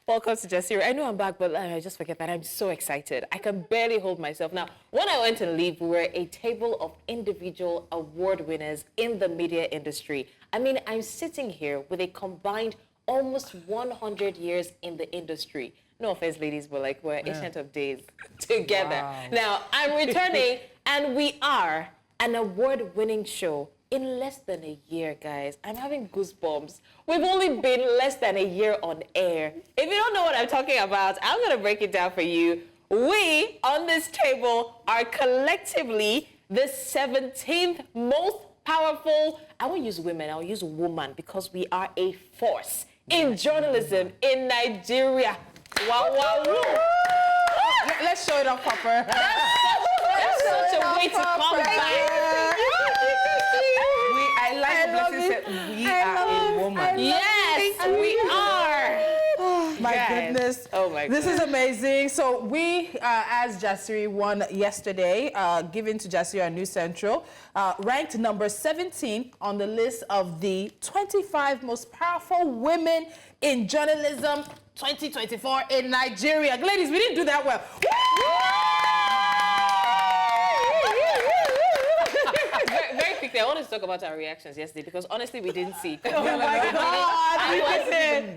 Welcome to Jasiri. I know I'm back, but I just forget that I'm so excited. I can barely hold myself. Now, when I went to leave, we were a table of individual award winners in the media industry. I mean, I'm sitting here with a combined almost 100 years in the industry. No offense, ladies, but like we're ancient of days together. Wow. Now, I'm returning, and we are an award-winning show in less than a year, guys. I'm having goosebumps. We've only been less than a year on air. If you don't know what I'm talking about, I'm going to break it down for you. We, on this table, are collectively the 17th most powerful, I won't use women, I'll use woman, because we are a force in journalism in Nigeria. Wow, wow, wow. Let's show it off, Papa. That's such a way to come back. I like Blessing said, we are a woman. Yes, we are. My Yes. goodness. Oh my This is amazing. So we, as Jasiri won yesterday, given to Jasiri on News Central, ranked number 17 on the list of the 25 most powerful women in journalism 2024 in Nigeria. Ladies, we didn't do that well. Very quickly, I want to talk about our reactions yesterday because honestly, we didn't see. Oh my God!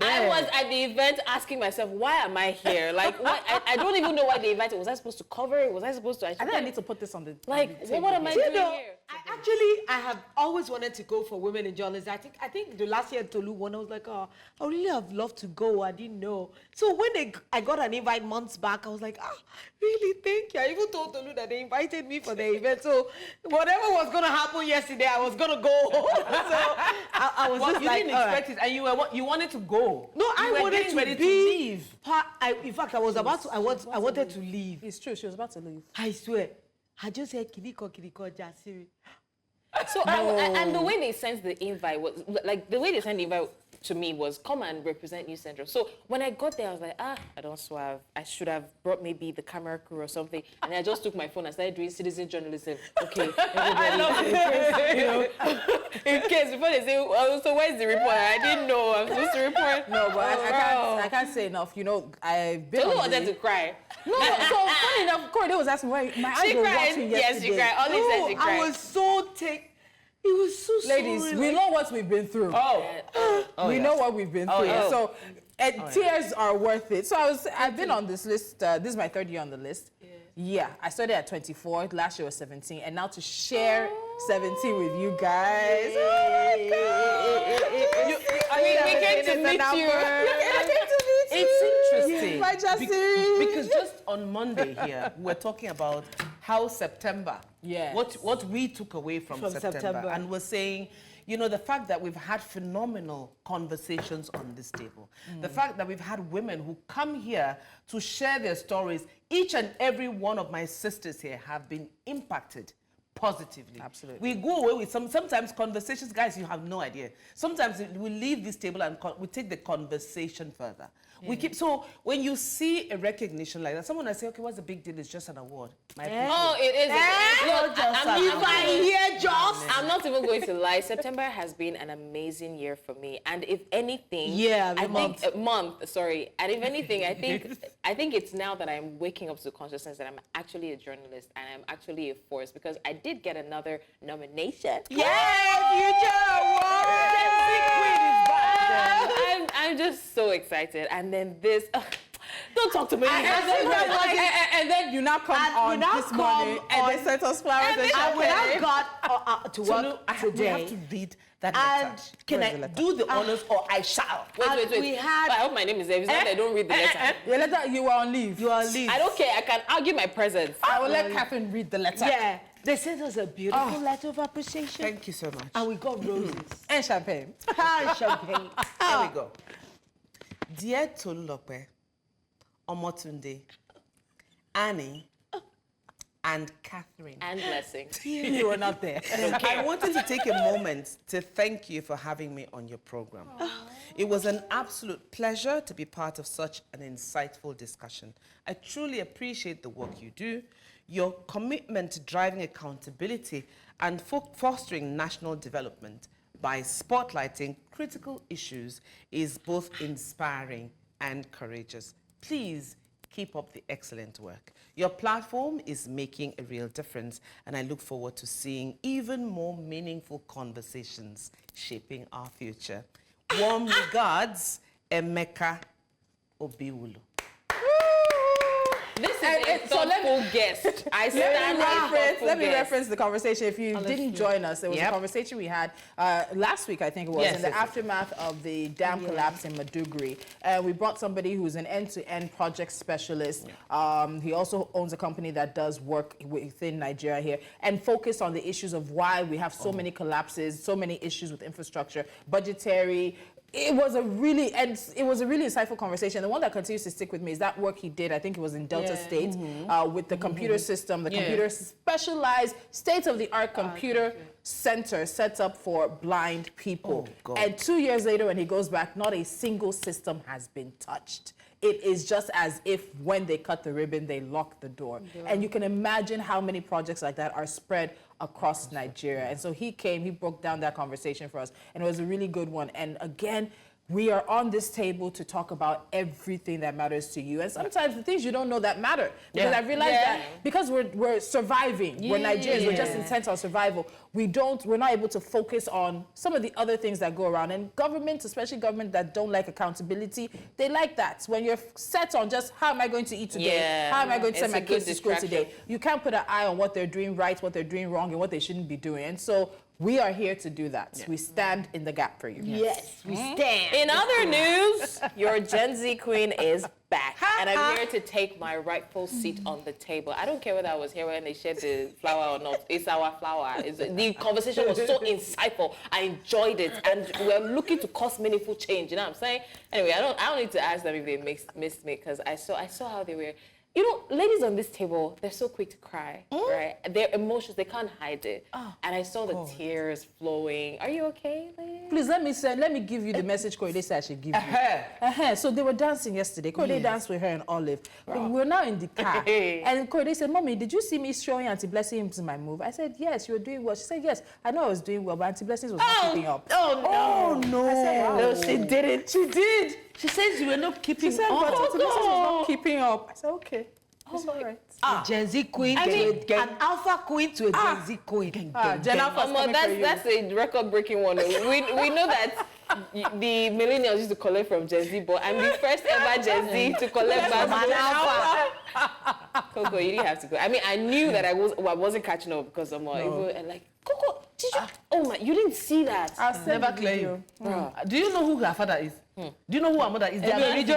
I was at the event asking myself, why am I here? Like, what? I don't even know why they invited. Was I supposed to cover it? Was I supposed to? I think I need to put this on the Like, on the what am I doing here? I have always wanted to go for women in journalism. I think the last year Tolu won, I was like, oh, I really have loved to go. I didn't know. So when I got an invite months back, I was like, really, thank you. I even told Tolu that they invited me for the event. So whatever was going to happen yesterday, I was going to go. So I was just you like, didn't expect it, and you wanted to go. No, I were wanted getting to ready be. to leave. In fact, I was about to. I wanted to leave. It's true. She was about to leave. I swear. I just said, Kiriko, Jasiri. So, and the way they sent the invite was, like, the way they sent the invite to me was, come and represent News Central. So when I got there, I was like, I don't swerve. I should have brought maybe the camera crew or something. And I just took my phone and started doing citizen journalism. Okay, everybody, you know, in case, before they say, oh, so where's the report? I didn't know I'm supposed to report. No, but I can't say enough. You know, I've been Tolu on wanted the... to cry. No, so funny enough, Corey was asking why my eyes She were cried. watching Yes, yesterday. she cried. Only said she cried. I was so it was so Ladies, sorry. we know what we've been through. We know what we've been through. yeah. So tears are worth it. So I've been on this list. This is my third year on the list. Yeah, I started at 24. Last year was 17. And now to share 17 with you guys. We came to meet you. It's interesting. My Jasiri. Because just on Monday here, we were talking about how September, Yes. what we took away from September, and we're saying, you know, the fact that we've had phenomenal conversations on this table, the fact that we've had women who come here to share their stories. Each and every one of my sisters here have been impacted positively. Absolutely. We go away with sometimes conversations, guys, you have no idea. Sometimes we leave this table and we take the conversation further. We keep, so when you see a recognition like that, someone will say, okay, what's the big deal? It's just an award. Oh, it is. I'm not even going to lie. September has been an amazing year for me, and if anything, And if anything, I think it's now that I'm waking up to the consciousness that I'm actually a journalist and I'm actually a force, because I did get another nomination. I'm just so excited, and then this. Don't talk to me. And then you now come on this morning and they sent us flowers and And when I got to work We today, have to read that and letter. can I do the honors or I shall? Wait. we had- I hope my name is there. If it's not, I don't read the letter. Your letter, you were on leave. you are leave. I don't care. I can argue my presence. I will let Catherine read the letter. Yeah, they sent us a beautiful letter of appreciation. Thank you so much. And we got roses. And champagne. And champagne. Here we go. Dear Tolulope, Omotunde, Annie, and Catherine. And Blessing. You were not there. I wanted to take a moment to thank you for having me on your program. It was an absolute pleasure to be part of such an insightful discussion. I truly appreciate the work you do. Your commitment to driving accountability and fostering national development by spotlighting critical issues is both inspiring and courageous. Please keep up the excellent work. Your platform is making a real difference, and I look forward to seeing even more meaningful conversations shaping our future. Warm regards, Emeka Obiwulu. This is a thoughtful guest. I stand Let me reference the conversation. If you didn't join us, there was a conversation we had last week, I think it was, in the aftermath of the dam collapse in Maduguri. We brought somebody who's an end-to-end project specialist. He also owns a company that does work within Nigeria here and focused on the issues of why we have so many collapses, so many issues with infrastructure, budgetary. It was a really insightful conversation. The one that continues to stick with me is that work he did. I think it was in Delta State with the computer system, the computer specialized state-of-the-art computer center set up for blind people. And 2 years later, when he goes back, not a single system has been touched. It is just as if when they cut the ribbon, they lock the door. And you can imagine how many projects like that are spread across Nigeria. And so he came, he broke down that conversation for us, and it was a really good one. And again, we are on this table to talk about everything that matters to you. And sometimes the things you don't know that matter. Because I realized that because we're surviving, we're Nigerians, we're just intent on survival, we're not able to focus on some of the other things that go around. And government, especially government that don't like accountability, they like that. When you're set on just how am I going to eat today? How am I going to send my kids to school today? You can't put an eye on what they're doing right, what they're doing wrong, and what they shouldn't be doing. And so we are here to do that. We stand in the gap for you. Yes, we stand. In other news, your Gen Z queen is back. And I'm here to take my rightful seat on the table. I don't care whether I was here when they shared the flower or not. It's our flower. The conversation was so insightful. I enjoyed it. And we're looking to cause meaningful change. You know what I'm saying? Anyway, I don't need to ask them if they missed me, because I saw how they were. You know, ladies on this table, they're so quick to cry, right? Their emotions, they can't hide it. And I saw the tears flowing. Are you okay, ladies? Please, let me give you the message Korede said I should give you. So they were dancing yesterday. Korede danced with her and Olive. We're now in the car. And Korede said, Mommy, did you see me showing Auntie Blessing to my move? I said, yes, you were doing well. She said, yes, I know I was doing well, but Auntie Blessing was not keeping up. Oh, no. I said, wow. No, she didn't. She did. She says you were not keeping She said, but Auntie Blessing was not keeping up. I said, okay. It's all right. A Gen Z queen an alpha queen to a Gen Z queen. Gen Alpha that's a record-breaking one. We know that the millennials used to collect from Gen Z, but I'm the first ever Gen Z to collect back from Gen Alpha. Coco, you didn't have to go. I mean, I knew that I wasn't catching up because of my like, Coco, did you? Oh my, you didn't see that. I'll Never claim. Do you know who her father is? Do you know who her mother is? Read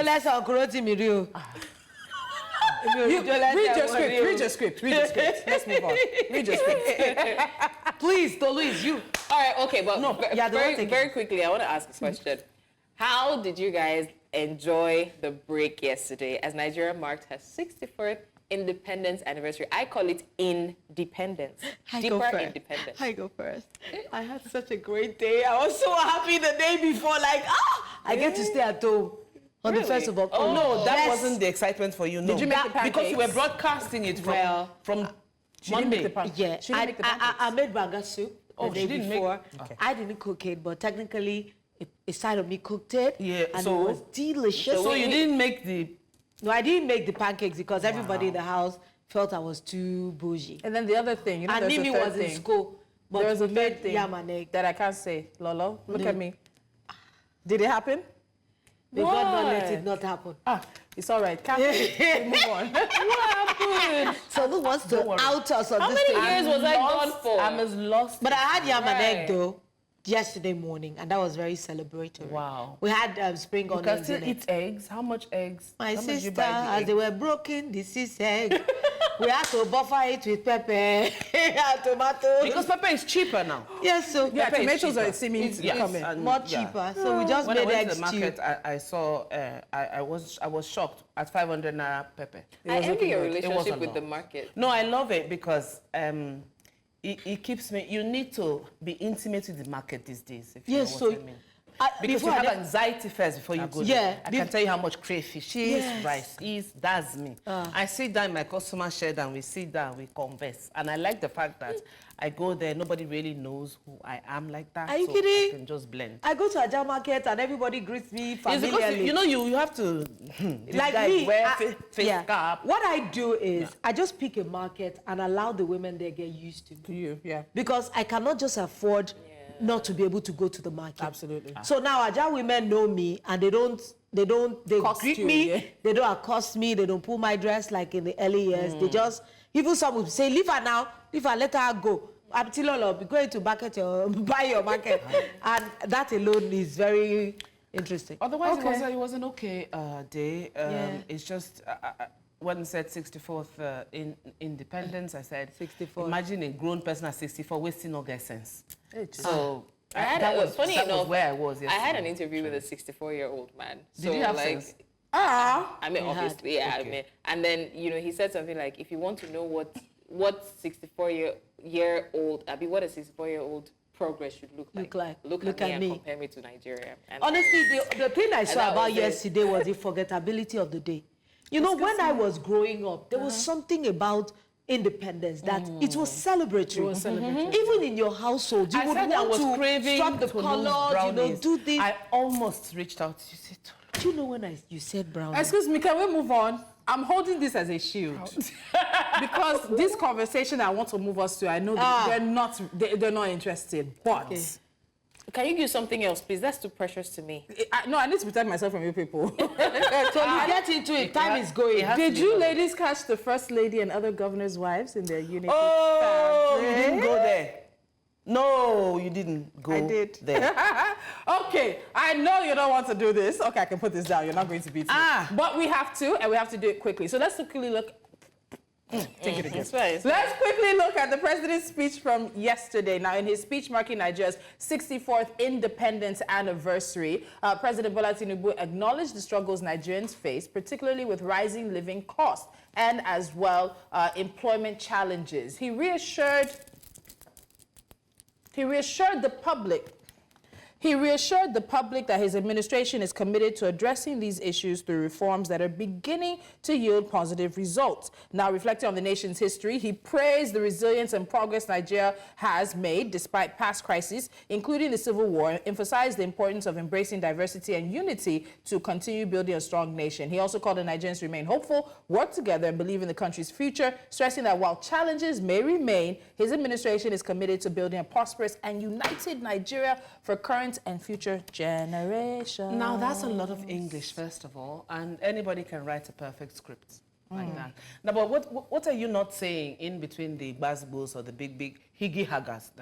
your script. Let's move on. Read your script. Please, Louise, you. All right, okay, but No, very quickly, I want to ask a question. How did you guys enjoy the break yesterday as Nigeria marked her 64th independence anniversary? I call it independence. Deeper independence. I go first. I had such a great day. I was so happy the day before, like, I get to stay at home. On the 1st of October. Oh, no, that wasn't the excitement for you, no. Did you make the pancakes? Because you were broadcasting it from Monday. Yeah, She didn't make the pancakes. I made banga soup the day didn't make- before. Okay. I didn't cook it, but technically, a side of me cooked it. Yeah, and so- it was delicious. So you didn't make the... No, I didn't make the pancakes because everybody in the house felt I was too bougie. And then the other thing, you know, And there's a Mimi third was thing. in school. But There was a we third made thing yam and egg. that I can't say. Lolo, look at me. Did it happen? May God not let it not happen. It's all right. Can't we move on. What happened? So who wants to out us on How this many thing? years was I gone for? I'm as lost. But I had yam and egg Right. though yesterday morning, and that was very celebratory. Wow. We had spring You can onions still in it. eat eggs. How much eggs? My How much you sister, buy the as egg? they were broken, this is egg. We had to buffer it with pepper and tomatoes. Because pepper is cheaper now. Yes, so Yeah, Pepper is tomatoes cheaper. are seeming to Yes, come in. and- more yeah. cheaper. So we just When I made went egg to the stew. market, I saw, I was shocked at 500 naira pepper. I envy your It was a relationship with lot. the market. No, I love it because it keeps me, you need to be intimate with the market these days, if you Yes, know so what I mean. Because you before have I- anxiety first before you go Yeah, there. I can tell you how much crayfish is, Yes. rice is, that's me. I sit down in my customer shed and we sit down, we converse. And I like the fact that I go there, nobody really knows who I am like that. Are you so kidding? I can just blend. I go to Ajah market and everybody greets me It's because, familiarly. you know, you have to, this Like guy me, wear face yeah. cap. What I do is I just pick a market and allow the women there get used to me. You, yeah. Because I cannot just afford not to be able to go to the market. Absolutely. So now Ajah women know me and they Accost greet you, me, yeah. they don't accost me, they don't pull my dress like in the early years. They just, even some will say, leave her now, leave her, let her go. I'm still all be going to market your, buy your market. And that alone is very interesting. Otherwise, Okay. it was an okay day. Yeah. It's just, when I said 64th independence, I said, 64th. Imagine a grown person at 64 wasting no get sense. It's- So, I had that a, was, funny that enough, was where I was I had an yesterday. interview with a 64-year-old man. Did you have like, sense? I mean, You had. obviously, yeah. Okay. I mean, and then he said something like, if you want to know what 64-year-old, I mean, what a 64-year-old progress should look like, look at me and compare me to Nigeria. And Honestly, the thing I saw that about was it. yesterday was the forgettability of the day. You know, when I was growing up, there was something about independence that it was celebratory. It was celebratory. Even in your household, you I would said I want was to craving swap the Toulouse colors, brownies. do this. I almost reached out to you. Said, Do you know when you said brown? Excuse me, can we move on? I'm holding this as a shield. Because this conversation I want to move us to, I know they're not interested, but... Okay. can you give something else, please? That's too precious to me. No, I need to protect myself from you people. So you get into it, time is going. it has to Did be you done. ladies catch the First Lady and other governors' wives in their unity? Oh, you fabric? didn't go there. No, you didn't go I did. there. Okay, I know you don't want to do this. Okay, I can put this down. You're not going to beat me. But we have to, and we have to do it quickly. So let's quickly look. Take it again. It's fine. Let's quickly look at the president's speech from yesterday. Now, in his speech marking Nigeria's 64th independence anniversary, President Bola Tinubu acknowledged the struggles Nigerians face, particularly with rising living costs and as well employment challenges. He reassured the public that his administration is committed to addressing these issues through reforms that are beginning to yield positive results. Now, reflecting on the nation's history, he praised the resilience and progress Nigeria has made despite past crises, including the Civil War, and emphasized the importance of embracing diversity and unity to continue building a strong nation. He also called on Nigerians to remain hopeful, work together, and believe in the country's future, stressing that while challenges may remain, his administration is committed to building a prosperous and united Nigeria for current and future generations. Now, that's a lot of English, first of all, and anybody can write a perfect script like that. Now, but what are you not saying in between the basketballs or the big higgy haggers,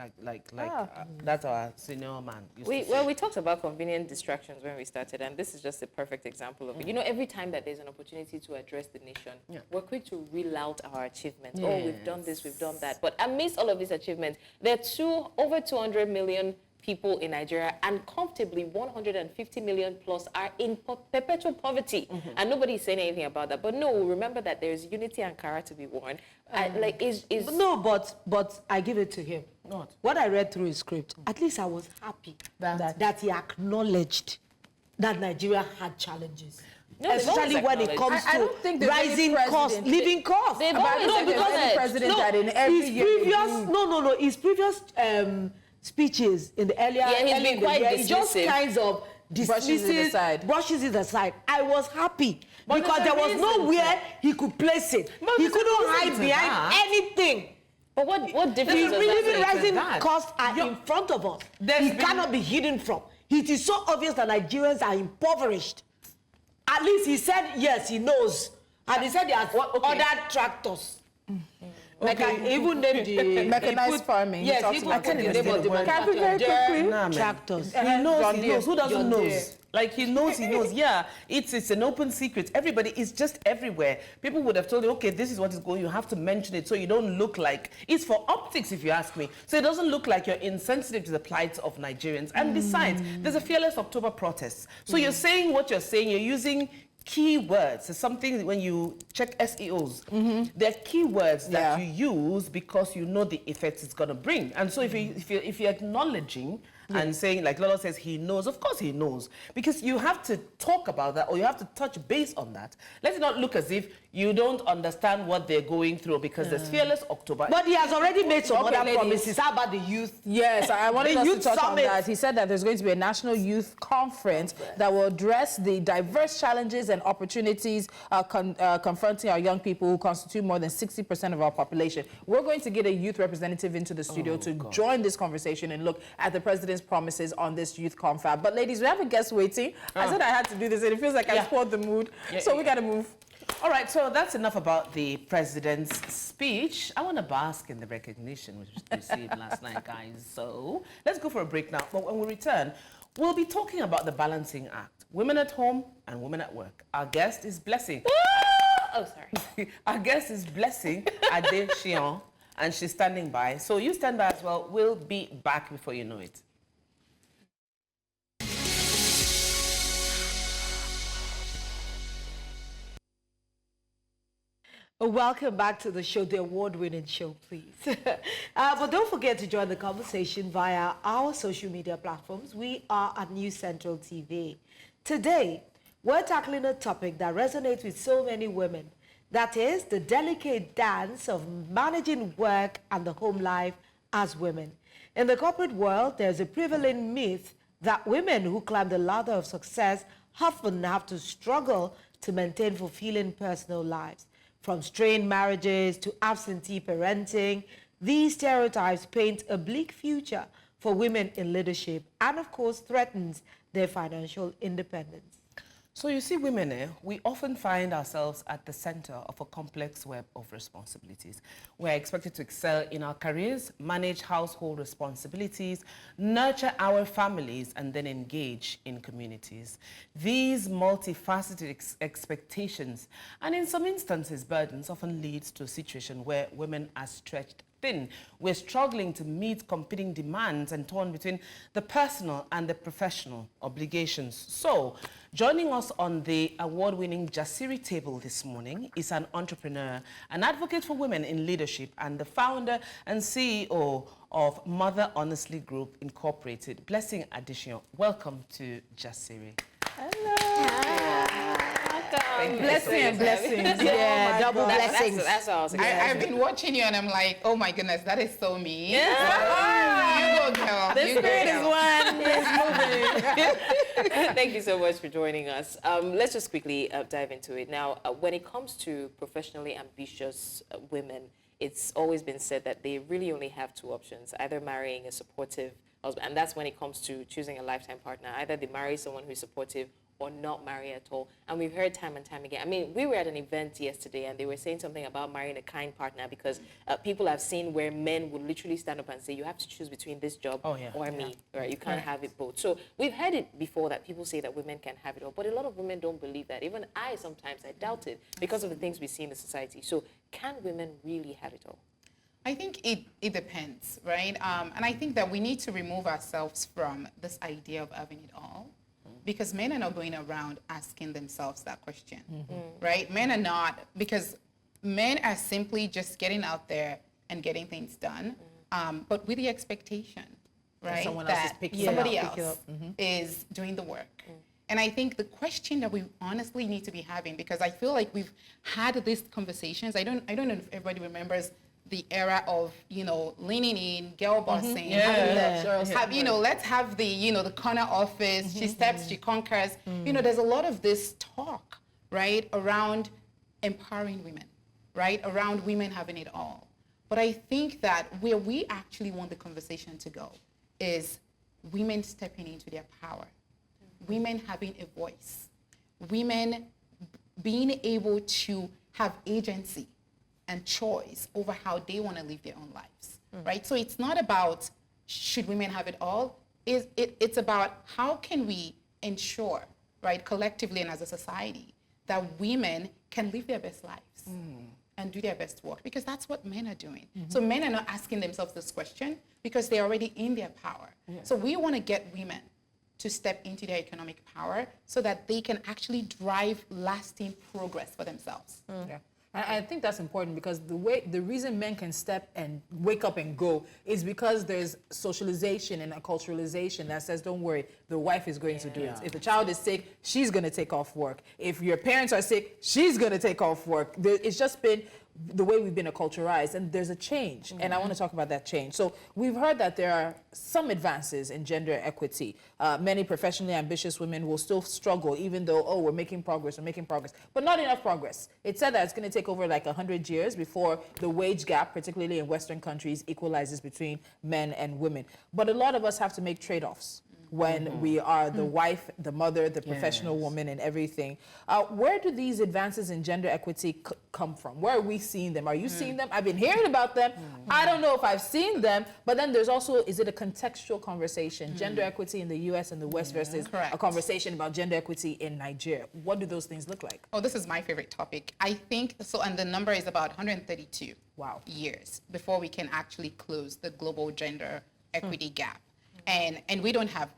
that's our senior man used to say. We talked about convenient distractions when we started, and this is just a perfect example of it. You know, every time that there's an opportunity to address the nation, we're quick to reel out our achievements. Oh, we've done this, we've done that. But amidst all of these achievements, there are over 200 million people in Nigeria, and comfortably 150 million plus are in perpetual poverty. And nobody's saying anything about that. But no, remember that there's unity and Ankara to be worn. No, but I give it to him. What? What I read through his script, at least I was happy that he acknowledged that Nigeria had challenges. No, they've Especially always when it comes acknowledged. I don't think to there's any rising costs, president- living costs. They've But I always don't think there's any acknowledged. president that in every his year they previous, his previous speeches in the earlier, Yeah, he's early been in the quite year, he just dismissive. kinds of Brushes it aside. brushes it aside. I was happy But because there's a there was reason nowhere he could place it. But He there's a couldn't reason hide to behind that. anything. But what difference The does that even make? rising that. costs are in front of us. There's It been- cannot be hidden from. It is so obvious that Nigerians are impoverished. At least he said, yes, he knows. And he said he has ordered tractors. Even named the... Mechanized he put- farming. Yes, He he talks put about the it. name of the Can I be very quickly? Nah, man. tractors. He knows, John he Deere. knows. Who doesn't John know? Deere. Like, he knows. Yeah, it's an open secret. Everybody is just everywhere. People would have told you, okay, this is what is going. You have to mention it so you don't look like... It's for optics, if you ask me. So it doesn't look like you're insensitive to the plight of Nigerians. And besides, there's a Fearless October protest. So you're saying what you're saying. You're using keywords. It's something when you check SEOs. They're keywords that you use because you know the effects it's going to bring. And so if you're acknowledging and saying, like Lola says, he knows. Of course he knows. Because you have to talk about that or you have to touch base on that. Let it not look as if you don't understand what they're going through because there's Fearless October. But he has already made some Okay, other ladies. promises. How about the youth? Yes, I wanted The us to Youth touch on Summit. that. He said that there's going to be a national youth conference that will address the diverse challenges and opportunities confronting our young people who constitute more than 60% of our population. We're going to get a youth representative into the studio to join this conversation and look at the president's promises on this youth confab. But ladies, we have a guest waiting. I said I had to do this and it feels like I spoiled the mood. So we got to move. All right, so that's enough about the president's speech. I want to bask in the recognition which we received last night, guys. So let's go for a break now. But when we return, we'll be talking about the balancing act. Women at home and women at work. Our guest is Blessing. Oh, sorry. Our guest is Blessing Adesiyan, and she's standing by. So you stand by as well. We'll be back before you know it. Welcome back to the show, the award-winning show, please. But don't forget to join the conversation via our social media platforms. We are at News Central TV. Today, we're tackling a topic that resonates with so many women. That is the delicate dance of managing work and the home life as women. In the corporate world, there's a prevalent myth that women who climb the ladder of success often have to struggle to maintain fulfilling personal lives. From strained marriages to absentee parenting, these stereotypes paint a bleak future for women in leadership and, of course, threatens their financial independence. So you see, women, we often find ourselves at the center of a complex web of responsibilities. We're expected to excel in our careers, manage household responsibilities, nurture our families, and then engage in communities. These multifaceted expectations, and in some instances burdens, often leads to a situation where women are stretched thin. We're struggling to meet competing demands and torn between the personal and the professional obligations. So, joining us on the award-winning Jasiri table this morning is an entrepreneur, an advocate for women in leadership, and the founder and CEO of Mother Honestly Group Incorporated, Blessing Adesiyan. Welcome to Jasiri. Blessing and blessings. Yeah, double blessings. That's all I was excited. I've been watching you and I'm like, oh my goodness, that is so me. Yeah. You go, girl. The You go, spirit is girl. one. Thank you so much for joining us. Let's just quickly dive into it. Now, when it comes to professionally ambitious women, it's always been said that they really only have two options, either marrying a supportive husband, and that's when it comes to choosing a lifetime partner. Either they marry someone who's supportive or not marry at all. And we've heard time and time again. I mean, we were at an event yesterday and they were saying something about marrying a kind partner because people have seen where men would literally stand up and say, you have to choose between this job or me, right? You can't have it both. So we've heard it before that people say that women can have it all, but a lot of women don't believe that. Even I doubt it because of the things we see in the society. So can women really have it all? I think it depends, right? And I think that we need to remove ourselves from this idea of having it all. Because men are not going around asking themselves that question, right? Men are not, because men are simply just getting out there and getting things done, but with the expectation, right? Someone else is that picking somebody it up. else is doing the work. And I think the question that we honestly need to be having, because I feel like we've had these conversations, I don't know if everybody remembers the era of, leaning in, girl bossing, let's have the corner office, she steps, she conquers. There's a lot of this talk, right, around empowering women, right, around women having it all. But I think that where we actually want the conversation to go is women stepping into their power, women having a voice, women being able to have agency and choice over how they want to live their own lives, right? So it's not about should women have it all. It's about how can we ensure, right, collectively and as a society, that women can live their best lives and do their best work, because that's what men are doing. So men are not asking themselves this question because they're already in their power. So we want to get women to step into their economic power so that they can actually drive lasting progress for themselves. I think that's important because the reason men can step and wake up and go is because there's socialization and a culturalization that says, don't worry, the wife is going to do it. If the child is sick, she's going to take off work. If your parents are sick, she's going to take off work. It's just been the way we've been acculturized, and there's a change, and I want to talk about that change. So we've heard that there are some advances in gender equity. Many professionally ambitious women will still struggle, even though, oh, we're making progress, but not enough progress. It said that it's going to take over like 100 years before the wage gap, particularly in Western countries, equalizes between men and women. But a lot of us have to make trade-offs when we are the wife, the mother, the professional woman, and everything. Where do these advances in gender equity come from? Where are we seeing them? Are you seeing them? I've been hearing about them. I don't know if I've seen them, but then there's also, is it a contextual conversation? Gender equity in the US and the West versus a conversation about gender equity in Nigeria. What do those things look like? Oh, this is my favorite topic. I think, so, and the number is about 132 years before we can actually close the global gender equity gap. And we don't have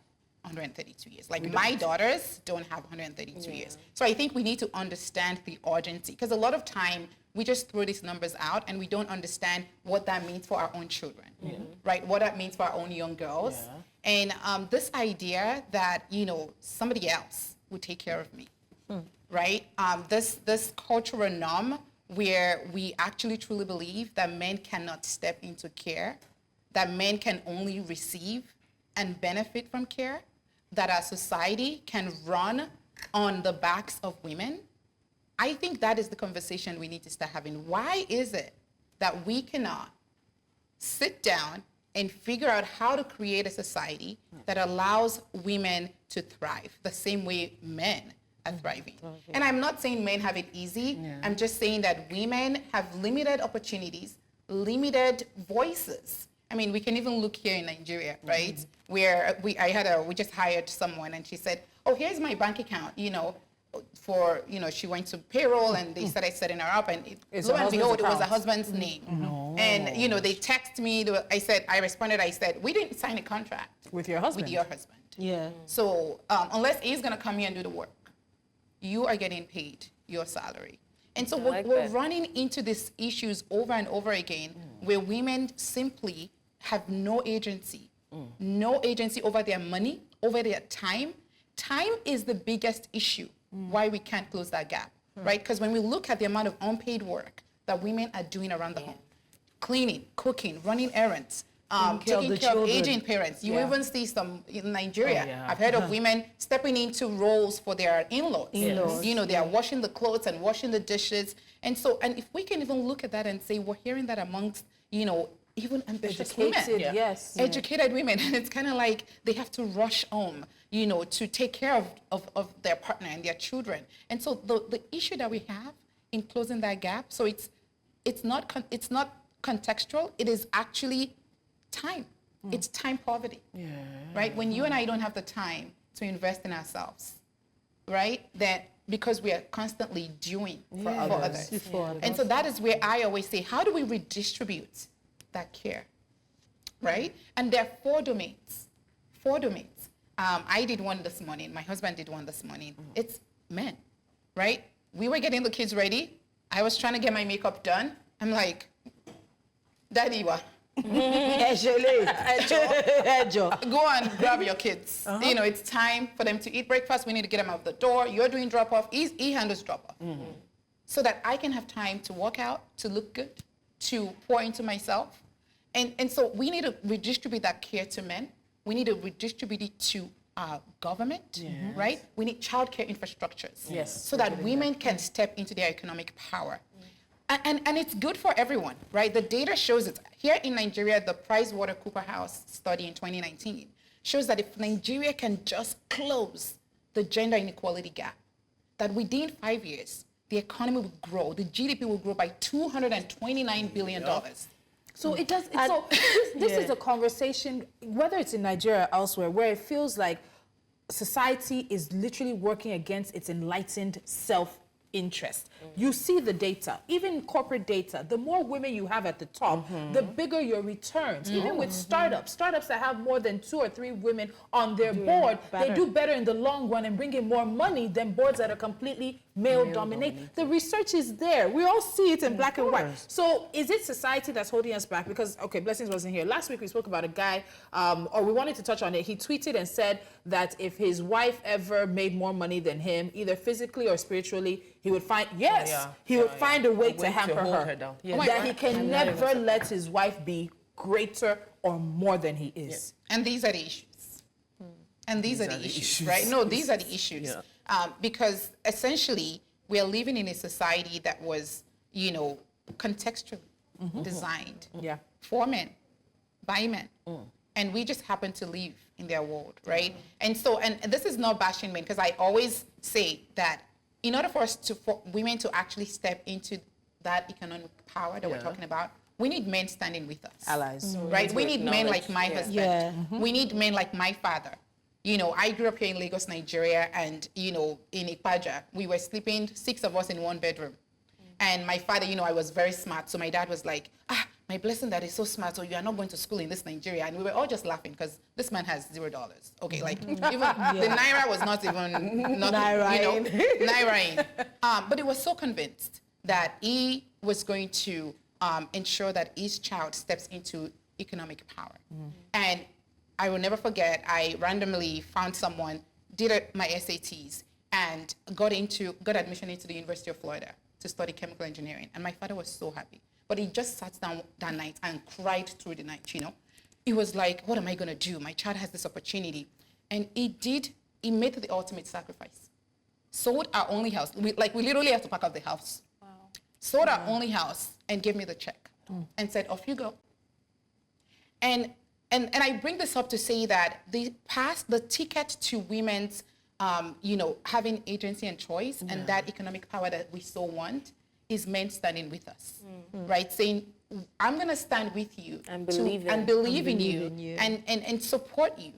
132 years. Like my daughters don't have 132 years. So I think we need to understand the urgency, because a lot of time we just throw these numbers out and we don't understand what that means for our own children, right? What that means for our own young girls. And this idea that, you know, somebody else will take care of me, right? This cultural norm where we actually truly believe that men cannot step into care, that men can only receive and benefit from care, that our society can run on the backs of women. I think that is the conversation we need to start having. Why is it that we cannot sit down and figure out how to create a society that allows women to thrive the same way men are thriving? And I'm not saying men have it easy. I'm just saying that women have limited opportunities, limited voices. I mean, we can even look here in Nigeria, right? Where we just hired someone and she said, oh, here's my bank account, you know, for, you know, she went to payroll and they started setting her up and lo and behold, it was her husband's name. And, you know, they text me, I responded, we didn't sign a contract. With your husband? With your husband. Yeah. So unless he's gonna come here and do the work, you are getting paid your salary. And so we're running into these issues over and over again where women simply have no agency over their money, over their time. Time is the biggest issue why we can't close that gap, right? Because when we look at the amount of unpaid work that women are doing around the home, cleaning, cooking, running errands, taking care of aging parents. You even see some in Nigeria. I've heard of women stepping into roles for their in-laws. You know, they are washing the clothes and washing the dishes. And so, and if we can even look at that and say, we're hearing that amongst, you know, even ambitious women. Educated women. And it's kind of like they have to rush home, you know, to take care of their partner and their children. And so the issue that we have in closing that gap, so it's not contextual, it is actually time. It's time poverty, right? When you and I don't have the time to invest in ourselves, right? That because we are constantly doing for others. And so that is where I always say, how do we redistribute that care, right? And there are four domains. I did one this morning. My husband did one this morning. It's men, right? We were getting the kids ready. I was trying to get my makeup done. I'm like, Daddy, what? Go and grab your kids. You know, it's time for them to eat breakfast. We need to get them out the door. You're doing drop-off. He handles drop-off. So that I can have time to work out, to look good, to pour into myself. And so we need to redistribute that care to men. We need to redistribute it to our government, right? We need childcare infrastructures so that women can step into their economic power. And it's good for everyone, right? The data shows it. Here in Nigeria, the PricewaterhouseCoopers study in 2019 shows that if Nigeria can just close the gender inequality gap, that within 5 years, the economy will grow, the GDP will grow by $229 billion. So it does. So this is a conversation, whether it's in Nigeria or elsewhere, where it feels like society is literally working against its enlightened self-interest. You see the data, even corporate data. The more women you have at the top, the bigger your returns. Even with startups that have more than 2 or 3 women on their board, they do better in the long run and bring in more money than boards that are completely male dominated. The research is there. We all see it in black and white. So is it society that's holding us back? Because, okay, Blessings wasn't here. Last week we spoke about a guy, or we wanted to touch on it. He tweeted and said that if his wife ever made more money than him, either physically or spiritually, he would find, he would find a way to hamper her. down. That he can never let his wife be greater or more than he is. And these are the issues. And these are the issues, right? No, these are the issues. Because essentially, we are living in a society that was, contextually designed for men, by men. And we just happen to live in their world, right? And so, and this is not bashing men, because I always say that in order for women to actually step into that economic power that we're talking about, we need men standing with us. Allies. Right? We need men like my husband. Yeah. We need men like my father. I grew up here in Lagos, Nigeria, and, in Ikpaja, we were sleeping, 6 of us in one bedroom. And my father, I was very smart. So my dad was like, my Blessing, that is so smart. So you are not going to school in this Nigeria. And we were all just laughing because this man has $0. Okay, like even the Naira was not even, Naira. But he was so convinced that he was going to ensure that his child steps into economic power. And I will never forget, I randomly found someone, did my SATs, and got admission into the University of Florida to study chemical engineering. And my father was so happy. But he just sat down that night and cried through the night, He was like, what am I going to do? My child has this opportunity. And he made the ultimate sacrifice. Sold our only house. We literally had to pack up the house. Wow. Sold our only house and gave me the check and said, off you go. And I bring this up to say that the ticket to women's, having agency and choice and that economic power that we so want is men standing with us, right? Saying, I'm going to stand with you and believe in you and support you,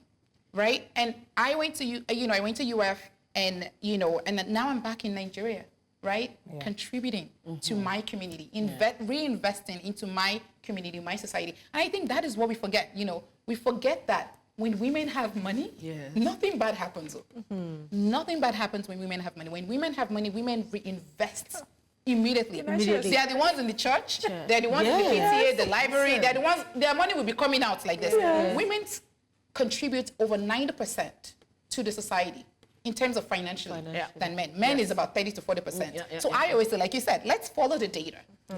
right? And I went to I went to UF and now I'm back in Nigeria, right? Yeah. Contributing to my community, reinvesting into my community, my society. And I think that is what we forget. We forget that when women have money, nothing bad happens. Nothing bad happens when women have money. When women have money, women reinvest immediately. They are the ones in the church. They're the ones in the PTA, the library. They're the ones, their money will be coming out like this. Women contribute over 90% to the society in terms of financially than men. Men is about 30 to 40%. So I always say, like you said, let's follow the data.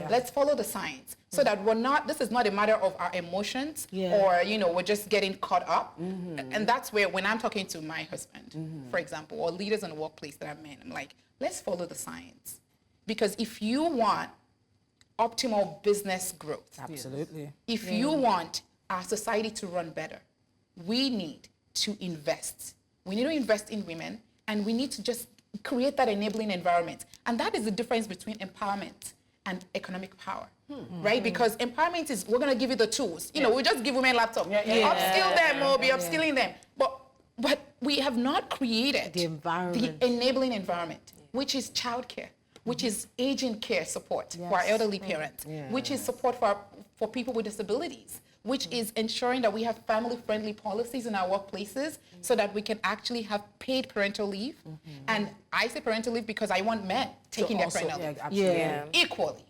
Let's follow the science so that this is not a matter of our emotions or, we're just getting caught up. And that's where, when I'm talking to my husband, for example, or leaders in the workplace that are men, I'm like, let's follow the science. Because if you want optimal business growth, absolutely. If you want our society to run better, we need to invest. We need to invest in women, and we need to just create that enabling environment. And that is the difference between empowerment and economic power, right? Because empowerment is, we're going to give you the tools. We just give women laptops. Upskill them or be upskilling them. But we have not created the enabling environment, which is childcare, which is aging care support for our elderly parents, which is support for people with disabilities, which is ensuring that we have family-friendly policies in our workplaces so that we can actually have paid parental leave. And I say parental leave because I want men taking their parental leave equally.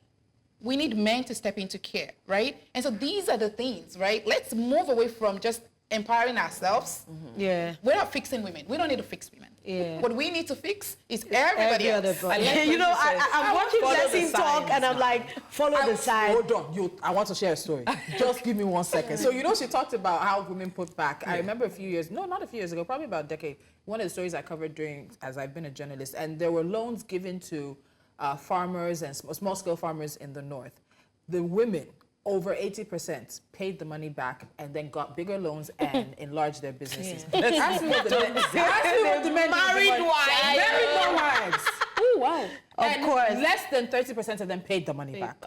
We need men to step into care, right? And so these are the things, right? Let's move away from just empowering ourselves. We're not fixing women. We don't need to fix women. What we need to fix is everybody else. I'm watching Blessing talk and I'm like, follow the sign. Hold on, I want to share a story. Just give me 1 second. So she talked about how women put back. I remember not a few years ago, probably about a decade, one of the stories I covered as I've been a journalist, and there were loans given to farmers and small-scale farmers in the north. The women, over 80%, paid the money back and then got bigger loans and enlarged their businesses. Ask me what the men married wives. Oh, wow. Of course. Less than 30% of them paid the money back.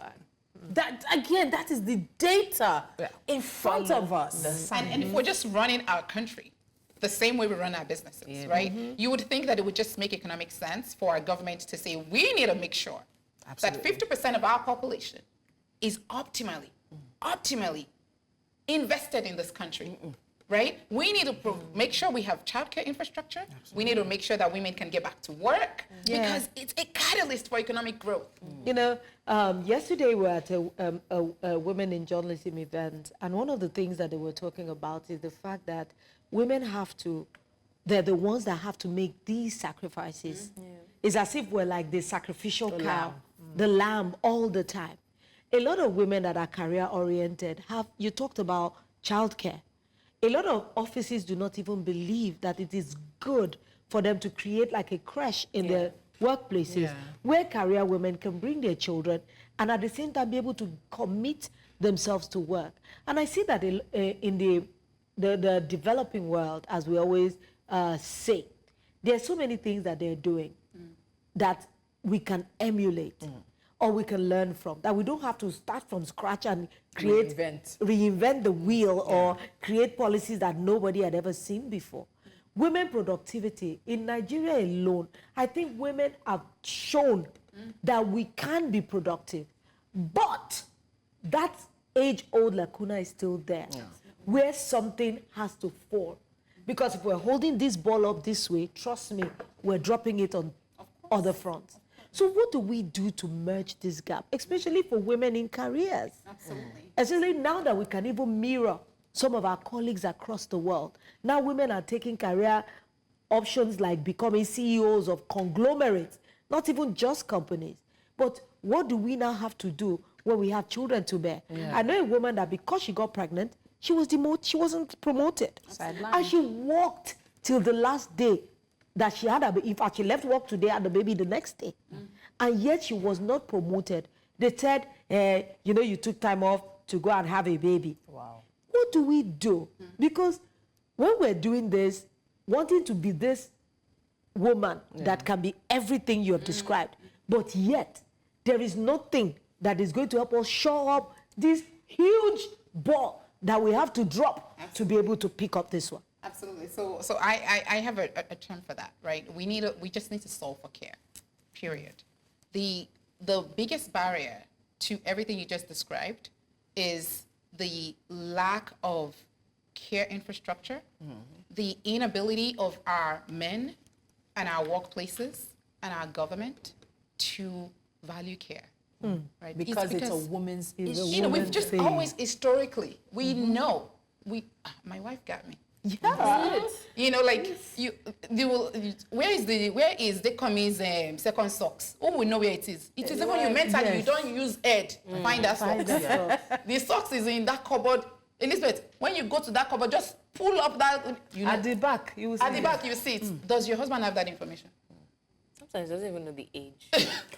That, again, that is the data in front of us. And if we're just running our country the same way we run our businesses, right? You would think that it would just make economic sense for our government to say, we need to make sure that 50% of our population is optimally invested in this country, right? We need to make sure we have childcare infrastructure. We need to make sure that women can get back to work because it's a catalyst for economic growth. You know, yesterday we were at a Women in Journalism event, and one of the things that they were talking about is the fact that women they're the ones that have to make these sacrifices. It's as if we're like the sacrificial cow, the lamb all the time. A lot of women that are career-oriented you talked about childcare. A lot of offices do not even believe that it is good for them to create like a creche in their workplaces where career women can bring their children and at the same time be able to commit themselves to work. And I see that in the developing world, as we always say, there are so many things that they're doing that we can emulate or we can learn from, that we don't have to start from scratch and reinvent the wheel or create policies that nobody had ever seen before. Women productivity in Nigeria alone, I think women have shown that we can be productive, but that age-old lacuna is still there, where something has to fall. Because if we're holding this ball up this way, trust me, we're dropping it on other fronts. So what do we do to merge this gap, especially for women in careers? Absolutely. Especially now that we can even mirror some of our colleagues across the world. Now women are taking career options like becoming CEOs of conglomerates, not even just companies. But what do we now have to do when we have children to bear? I know a woman that because she got pregnant, she was demoted, she wasn't promoted. And she worked till the last day that she had a baby. In fact, she left work today, had the baby the next day. And yet she was not promoted. They said, you know, you took time off to go and have a baby. Wow. What do we do? Because when we're doing this, wanting to be this woman that can be everything you have described, but yet there is nothing that is going to help us show up this huge ball that we have to drop to be able to pick up this one. Absolutely. So I have a term for that, right? We just need to solve for care, period. The biggest barrier to everything you just described is the lack of care infrastructure, the inability of our men and our workplaces and our government to value care. Right? Because it's a woman's we've just thing. always historically, we know, my wife got me. You know, like where is the commis second socks? Oh, we know where it is. It is even you mentally, you don't use head to find that socks. The socks is in that cupboard. Elizabeth, when you go to that cupboard, just pull up that. You know, At the back, you will see at the back, you see it. Does your husband have that information? Sometimes he doesn't even know the age.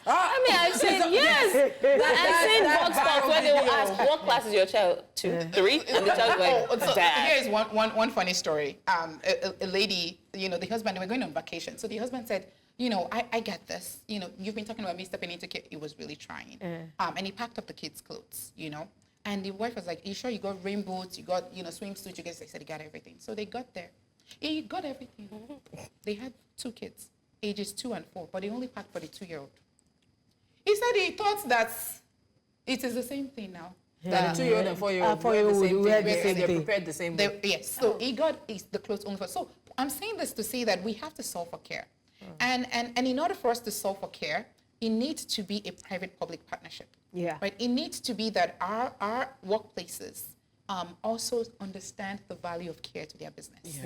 I mean, I've seen, yes. I've seen box talks where they will ask, what class is your child? 2, 3? And the child's like, So Dad. here's one funny story. A lady, you know, the husband, they were going on vacation. So the husband said, you know, I get this. You know, you've been talking about me stepping into care. It was really trying. And he packed up the kids' clothes, you know. And the wife was like, are you sure you got rain boots? You got, you know, swimsuit? You guys, I said, he got everything. So they got there. He got everything. They had 2 kids, ages 2 and 4, but they only packed for the 2-year-old. He said he thought that it is the same thing now. The 2-year-old and 4-year-old wear the same they're thing. prepared the same way. Yes, so he got the clothes only for. So I'm saying this to say that we have to solve for care. And in order for us to solve for care, it needs to be a private-public partnership. Yeah. Right? It needs to be that our workplaces also understand the value of care to their business.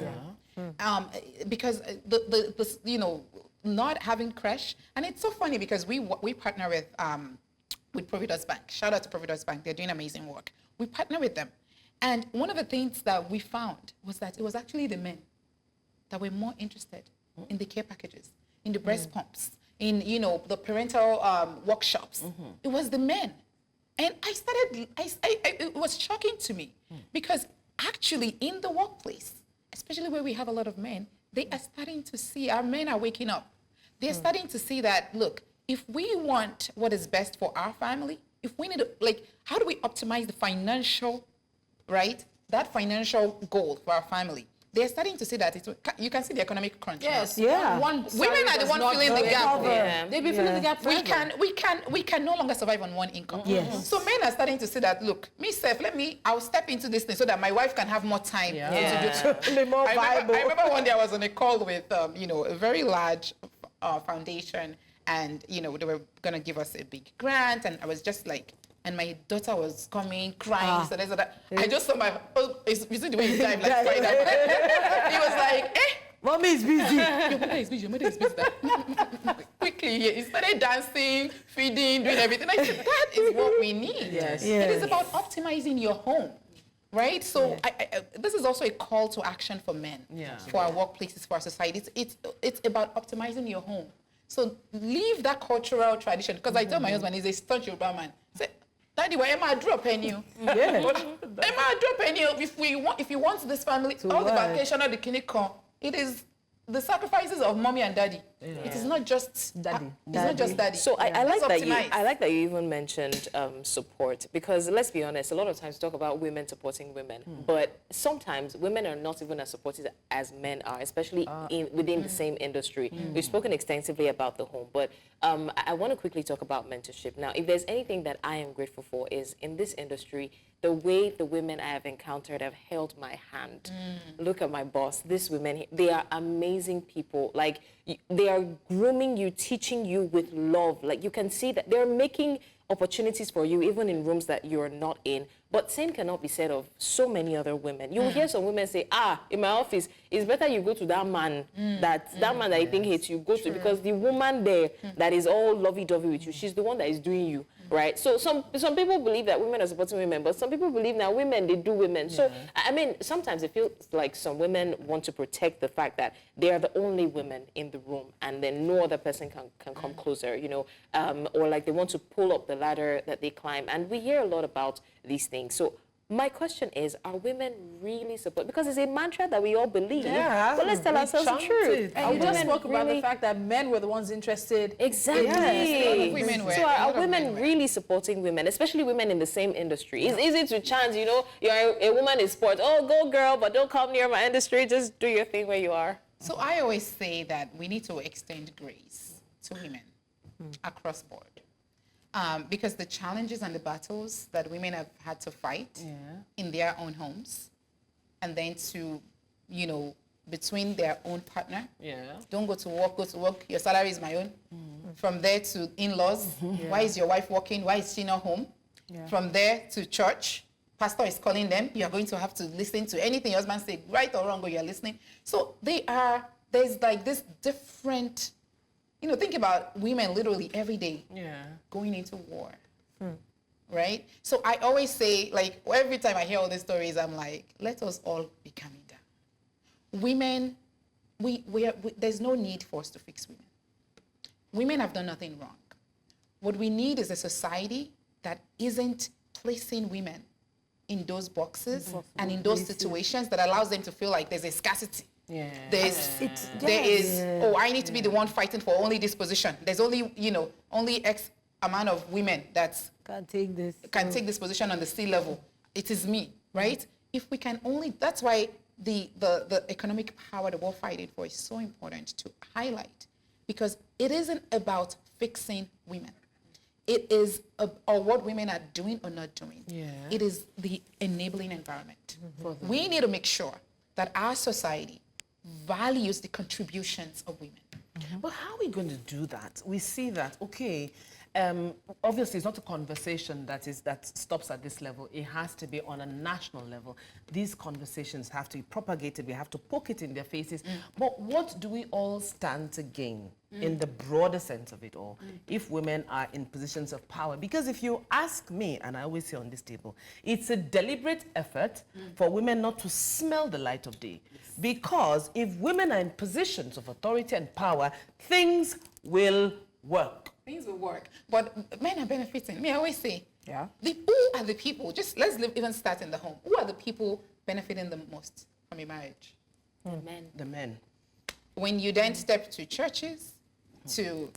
Because the you know, not having creche, and it's so funny because we partner with Providence Bank. Shout out to Providence Bank. They're doing amazing work. We partner with them. And one of the things that we found was that it was actually the men that were more interested in the care packages, in the breast pumps, in, you know, the parental workshops. It was the men. And it was shocking to me because actually in the workplace, especially where we have a lot of men, they are starting to see, our men are waking up. They're starting to see that, look, if we want what is best for our family, if we need to, like, how do we optimize the financial, right? That financial goal for our family. they're starting to see that you can see the economic crunch. Yes. now. Yeah. Women are the one filling the gap. Yeah. They've been filling the gap forever. We can no longer survive on one income. Yes. So men are starting to see that, look, I'll step into this thing so that my wife can have more time to do. Be more viable. I remember one day I was on a call with, a very large foundation, and, they were going to give us a big grant, and I was just like, and my daughter was coming, crying, so that. I just saw you see the way he dived, like, he was like, Mommy is busy. your mother is busy, your mother is busy. Quickly, he started dancing, feeding, doing everything. I said, that is what we need. Yes. It is about optimizing your home, right? So this is also a call to action for men, for our workplaces, for our society. It's about optimizing your home. So leave that cultural tradition, because I tell my husband, he's a staunch Yoruba man. Say, Daddy, why am I dropping you? Am I dropping you? If you want this family, all the vacation or the clinical, it is the sacrifices of mommy and daddy. It is not just daddy. It's not just daddy. So I like Let's that you optimize. I like that you even mentioned support, because let's be honest, a lot of times we talk about women supporting women, but sometimes women are not even as supported as men are, especially within the same industry. We've spoken extensively about the home, but I want to quickly talk about mentorship. Now, if there's anything that I am grateful for is in this industry, the way the women I have encountered have held my hand. Look at my boss. These women, they are amazing people. Like, they are grooming you, teaching you with love. Like, you can see that they're making opportunities for you, even in rooms that you're not in. But same cannot be said of so many other women. You will hear some women say, in my office, it's better you go to that man, that man that I think hates you, go to, because the woman there that is all lovey-dovey with you, she's the one that is doing you, right? So some people believe that women are supporting women, but some people believe now women, they do women. So, I mean, sometimes it feels like some women want to protect the fact that they are the only women in the room, and then no other person can come closer, or like they want to pull up the ladder that they climb. And we hear a lot about these things. So my question is, are women really support? Because it's a mantra that we all believe. Yeah. But let's tell ourselves the truth. And you just spoke about the fact that men were the ones interested. Exactly. Yes. A lot of women were. So A lot are of women men were. really supporting women, especially women in the same industry? It's easy to chant, you're a woman in sports. Oh, go girl, but don't come near my industry. Just do your thing where you are. So I always say that we need to extend grace to women across board. Because the challenges and the battles that women have had to fight in their own homes, and then to, between their own partner. Don't go to work, your salary is my own. From there to in-laws, why is your wife working? Why is she not home? From there to church, pastor is calling them. You are going to have to listen to anything your husband say, right or wrong, or you're listening. So there's like this different, think about women literally every day going into war, right? So I always say, like, every time I hear all these stories, I'm like, let us all be coming down. Women, there's no need for us to fix women. Women have done nothing wrong. What we need is a society that isn't placing women in those boxes and in those situations that allows them to feel like there's a scarcity. There is, I need to be the one fighting for only this position. There's only, only X amount of women that Can't take this position on the C level. It is me, right? If we can only, that's why the economic power that we're fighting for is so important to highlight, because it isn't about fixing women. It is or what women are doing or not doing. It is the enabling environment. We need to make sure that our society values the contributions of women. But how are we going to do that? We see that, obviously it's not a conversation that stops at this level. It has to be on a national level. These conversations have to be propagated. We have to poke it in their faces. But what do we all stand to gain in the broader sense of it all if women are in positions of power? Because if you ask me, and I always say on this table, it's a deliberate effort for women not to smell the light of day. Because if women are in positions of authority and power, things will work. Things will work. But men are benefiting. I always say, who are the people, even start in the home. Who are the people benefiting the most from a marriage? The men. When you then step to churches, to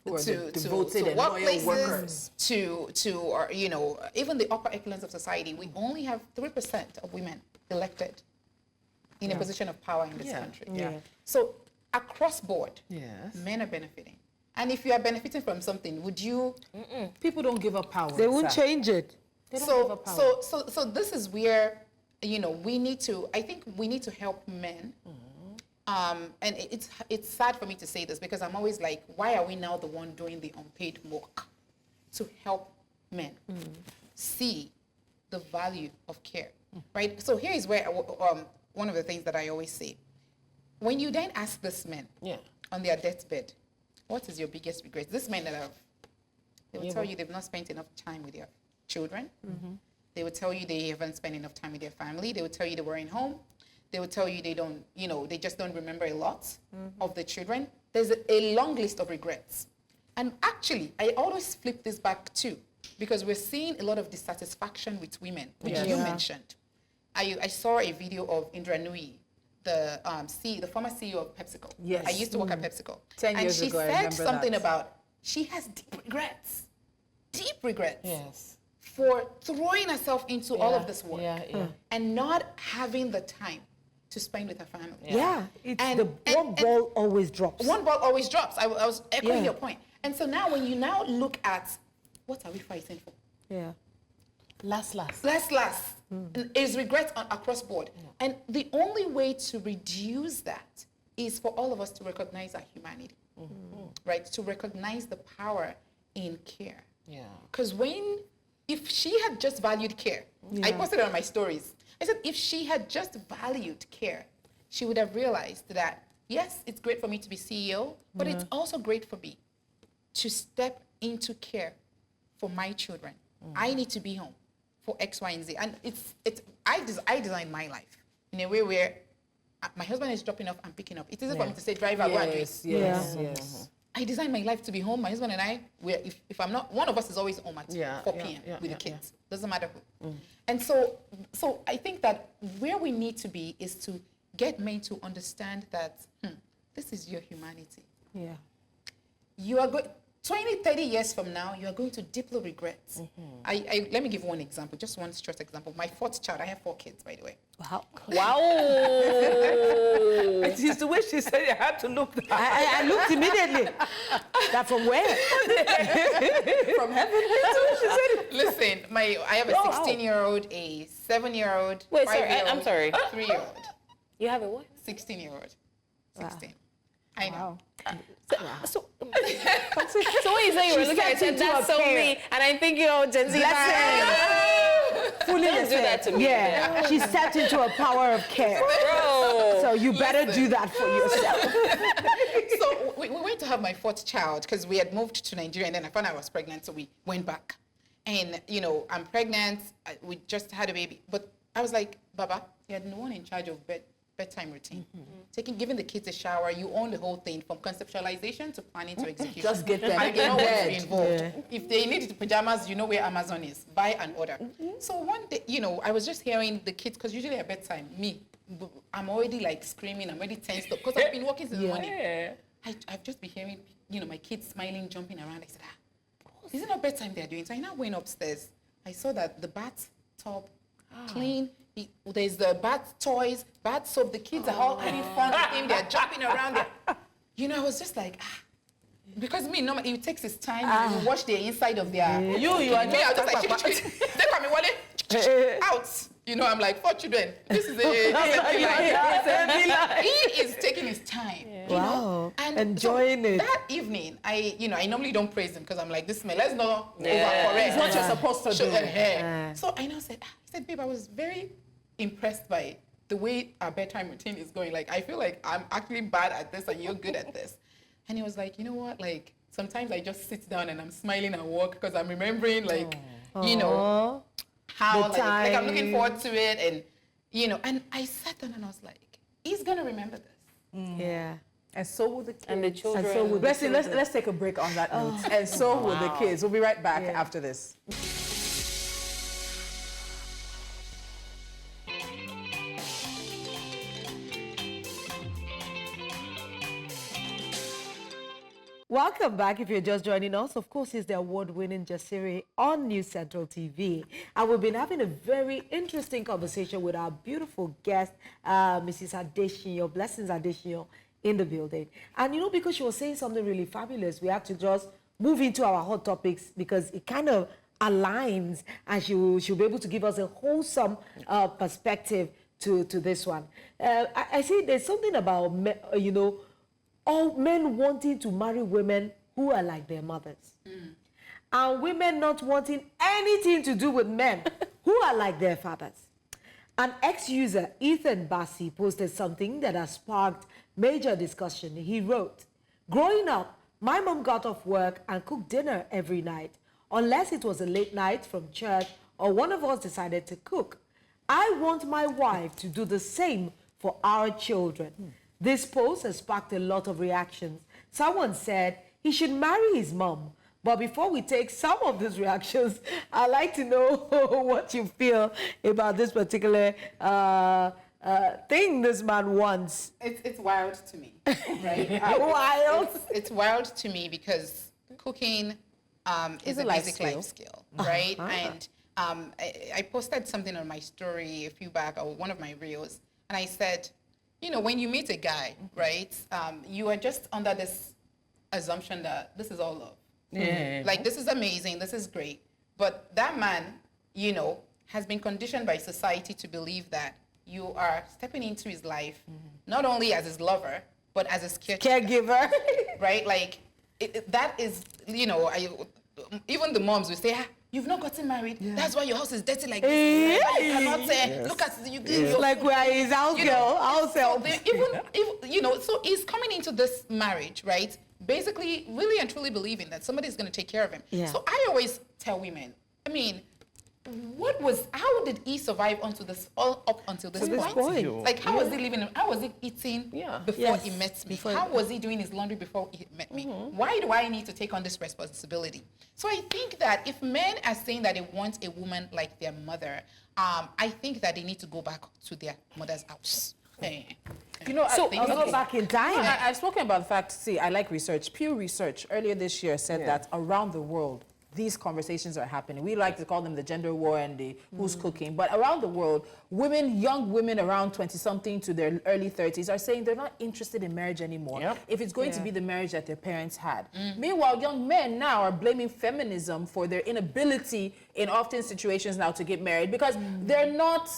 devoted and loyal workers, or even the upper echelons of society, we only have 3% of women elected. in a position of power in this Yeah. country. Yeah. So across board, Yes. men are benefiting. And if you are benefiting from something, would you? People don't give up power. They won't sir. change it. They don't give up power. So this is where, we need to, I think we need to help men. And it's sad for me to say this because I'm always like, why are we now the one doing the unpaid work to help men see the value of care, right? So here is where, one of the things that I always say. When you then ask these men on their deathbed, what is your biggest regret? These men they will tell you they've not spent enough time with their children. They will tell you they haven't spent enough time with their family. They will tell you they weren't home. They will tell you they don't, they just don't remember a lot of the children. There's a long list of regrets. And actually, I always flip this back too, because we're seeing a lot of dissatisfaction with women, which you mentioned. I saw a video of Indra Nui, the former CEO of PepsiCo. Yes. I used to work at PepsiCo. 10 years ago, I And she said remember something that. about, she has deep regrets Yes. for throwing herself into all of this work Yeah. and not having the time to spend with her family. Yeah, it's And- the and- one ball always drops. One ball always drops. I was echoing Yeah. your point. And so now when you now look at what are we fighting for? Yeah. Last. Is regret across board. And the only way to reduce that is for all of us to recognize our humanity, right? To recognize the power in care. Yeah. Because if she had just valued care, I posted it on my stories. I said, if she had just valued care, she would have realized that, yes, it's great for me to be CEO, but it's also great for me to step into care for my children. I need to be home for X, Y, and Z. And I designed my life in a way where my husband is dropping off and picking up. It isn't for me to say, driver, go and do it. Yes. I designed my life to be home. My husband and I, if I'm not, one of us is always home at 4 p.m. with the kids. Doesn't matter who. And so I think that where we need to be is to get men to understand that this is your humanity. Yeah. You are going 20, 30 years from now, you are going to deeply regret. Let me give one example, just one short example. My fourth child, I have 4 kids, by the way. Wow. Wow. It is the way she said you had to look. I looked immediately. That from where? From heaven. Listen, I have a 16-year-old, a 7-year-old, Wait, 5-year-old, sorry, I'm sorry. 3-year-old, You have a what? 16-year-old, 16. I know. So what you saying? You were looking at it, that's so me. And I think, Gen Z. Fully Don't do that to me. Yeah. She stepped into a power of care. Bro. So you better do that for yourself. So we went to have my 4th child because we had moved to Nigeria and then I found out I was pregnant, so we went back. And, I'm pregnant, we just had a baby. But I was like, Baba, you're the one in charge of bedtime routine. Giving the kids a shower, you own the whole thing from conceptualization to planning to execution. Just get them And you in know what's bed. involved. If they need pajamas, you know where Amazon is. Buy and order. So one day, I was just hearing the kids, because usually at bedtime, I'm already like screaming, I'm already tensed up, because I've been working since the morning. I've just been hearing, my kids smiling, jumping around. I said, is it not bedtime they're doing? So I now went upstairs. I saw that the bath tub clean. There's the bath toys, bath soap. The kids are all having fun with him. They're jumping around there. I was just like, because normally it takes its time to wash the inside of their. You are Me, I was just like, take on me, Wale, out. I'm like, 4 children. This is he is taking his time. Wow. And enjoying it. That evening, I normally don't praise him because I'm like, this man, let's not overcorrect. It's what you're supposed to do. So I now said, babe, I was very impressed by the way our bedtime routine is going. Like, I feel like I'm actually bad at this and you're good at this. And he was like, you know what? Like, sometimes I just sit down and I'm smiling and walk because I'm remembering, like, how, like I'm looking forward to it. And, and I sat down and I was like, he's going to remember this. Yeah. And so will the kids. And the children. And so will the Blessing, let's take a break on that note. And so will the kids. We'll be right back after this. Welcome back. If you're just joining us, of course, it's the award-winning Jasiri on News Central TV. And we've been having a very interesting conversation with our beautiful guest, Mrs. Adesiyan, Blessing Adesiyan, in the building. And you know, because she was saying something really fabulous, we have to just move into our hot topics because it kind of aligns, and she'll be able to give us a wholesome perspective to this one. I see there's something about, you know, all men wanting to marry women who are like their mothers. And women not wanting anything to do with men who are like their fathers. An ex-user, Ethan Bassi, posted something that has sparked major discussion. He wrote, "Growing up, my mom got off work and cooked dinner every night, unless it was a late night from church or one of us decided to cook. I want my wife to do the same for our children." This post has sparked a lot of reactions. Someone said he should marry his mom. But before we take some of these reactions, I'd like to know what you feel about this particular thing this man wants. It's wild to me, right? Wild? It's wild to me because cooking is a basic life skill, right? And I posted something on my story a few back, or one of my reels, and I said, you know, when you meet a guy, right, you are just under this assumption that this is all love. Yeah. Like, this is amazing, this is great. But that man, you know, has been conditioned by society to believe that you are stepping into his life, not only as his lover, but as his Caregiver. right? Like, that is, you know, even the moms will say, you've not gotten married. Yeah. That's why your house is dirty like this. That's why you cannot say, look at you. It's like we are his house girl, house help. Even, you know, so he's coming into this marriage, right? Basically, really and truly believing that somebody's going to take care of him. Yeah. So I always tell women, I mean, how did he survive all up until this point? Like, how was he living? How was he eating before he met me? How was he doing his laundry before he met me? Why do I need to take on this responsibility? So I think that if men are saying that they want a woman like their mother, I think that they need to go back to their mother's house. You know, So go back in time. I've spoken about the fact, see, I like research. Pew Research earlier this year said that around the world, these conversations are happening. We like to call them the gender war and the who's cooking. But around the world, women, young women around 20-something to their early 30s are saying they're not interested in marriage anymore. Yep. If it's going to be the marriage that their parents had. Meanwhile, young men now are blaming feminism for their inability in often situations now to get married because they're not...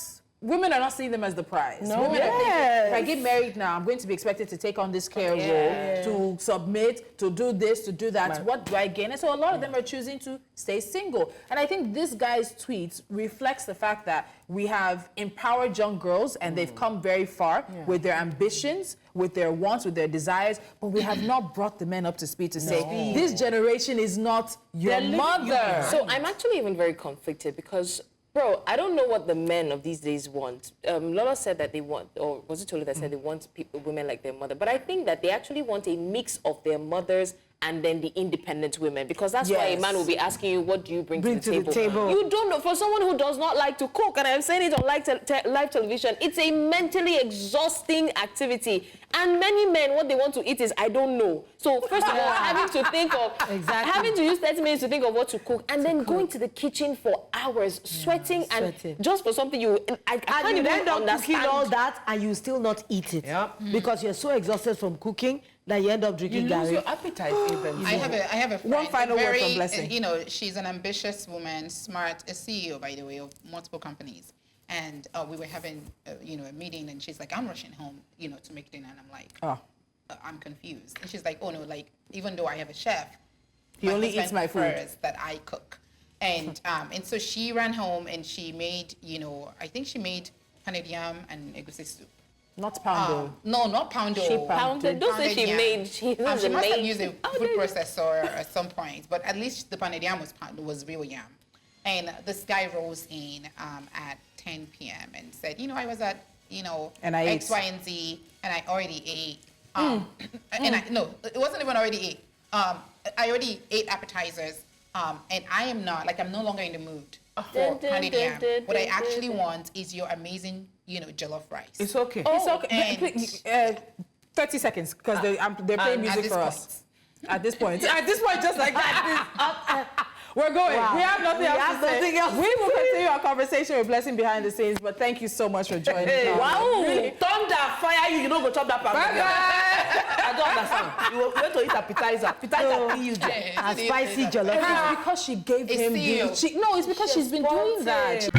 Women are not seeing them as the prize. No. Women are thinking, if I get married now, I'm going to be expected to take on this care role, to submit, to do this, to do that. What do I gain? And so a lot of them are choosing to stay single. And I think this guy's tweets reflects the fact that we have empowered young girls and they've come very far with their ambitions, with their wants, with their desires, but we have not brought the men up to speed to say, this generation is not your mother. So I'm actually even very conflicted because, bro, I don't know what the men of these days want. Lola said that they want, or was it Tolu that said they want women like their mother? But I think that they actually want a mix of their mothers and then the independent women, because that's why a man will be asking you, what do you bring to the table? You don't know. For someone who does not like to cook, and I'm saying it on live television, it's a mentally exhausting activity. And many men, what they want to eat is, I don't know. So first of all, having to think of, having to use 30 minutes to think of what to cook, and then going to the kitchen for hours, sweating, and just for something I can't even end up understand. cooking all that, and you still not eat it. Because you're so exhausted from cooking that you end up drinking You lose garri. your appetite even. I have a friend, One final word very, from Blessing. you know, she's an ambitious woman, smart, a CEO, by the way, of multiple companies. And we were having, you know, a meeting, and she's like, I'm rushing home, you know, to make dinner. And I'm like, I'm confused. And she's like, oh, no, like, even though I have a chef, he only eats my food. prefers that I cook. And so she ran home and she made, you know, I think she made pounded yam and egusi soup. Not poundo. No, not poundo. She pounded. Don't say she yam. made. She She must have used a Oh, food processor at some point, but at least the pounded yam was real yam. And this guy rose in at 10 p.m. and said, you know, I was at, you know, and I X, ate. Y, and Z, and I already ate. No, it wasn't even already ate. I already ate appetizers, and I am not, like, I'm no longer in the mood for pounded yam. What I actually want is your amazing, you know, jollof rice. It's okay. It's okay. 30 seconds, because they're playing music for us. At this point, just like that. We're going. Wow. We have nothing We else have to say. nothing else We will continue our conversation with Blessing behind the scenes, but thank you so much for joining us. Wow. Thunder, fire you don't go chop that part. Bye-bye. I don't understand. You went to eat appetizer. Appetizer kill you. A spicy jollof. It's because she gave It's him you. the... No, it's because she's been doing that.